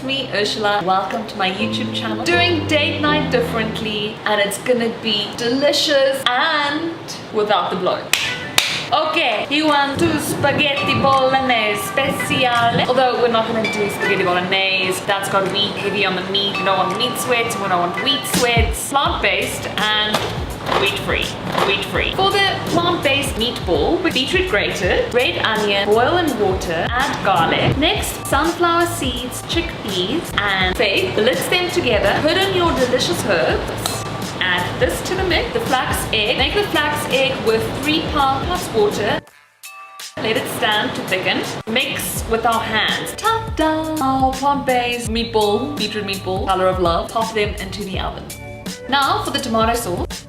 me, Ursula. Welcome to my YouTube channel. Doing date night differently, and it's gonna be delicious and without the bloat. Okay, you want to spaghetti bolognese speciale. Although we're not gonna do spaghetti bolognese, that's got wheat, heavy on the meat. We don't want meat sweats, we don't want wheat sweats. Plant-based and wheat-free. For the plant-based meatball, with beetroot grated, red onion, boil in water, add garlic. Next, sunflower seeds, chickpeas, and fig. Blitz them together. Put in your delicious herbs. Add this to the mix, the flax egg. Make the flax egg with 3 pounds plus water. Let it stand to thicken. Mix with our hands. Ta-da! Our plant-based meatball, beetroot meatball, color of love. Pop them into the oven. Now for the tomato sauce.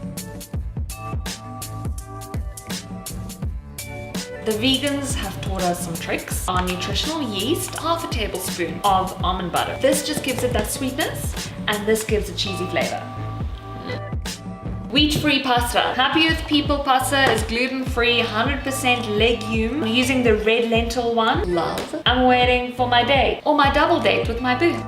The vegans have taught us some tricks. Our nutritional yeast, half a tablespoon of almond butter. This just gives it that sweetness, and this gives a cheesy flavor. Wheat-free pasta. Happy with People pasta is gluten-free, 100% legume. I'm using the red lentil one. Love. I'm waiting for my date, or my double date with my boo.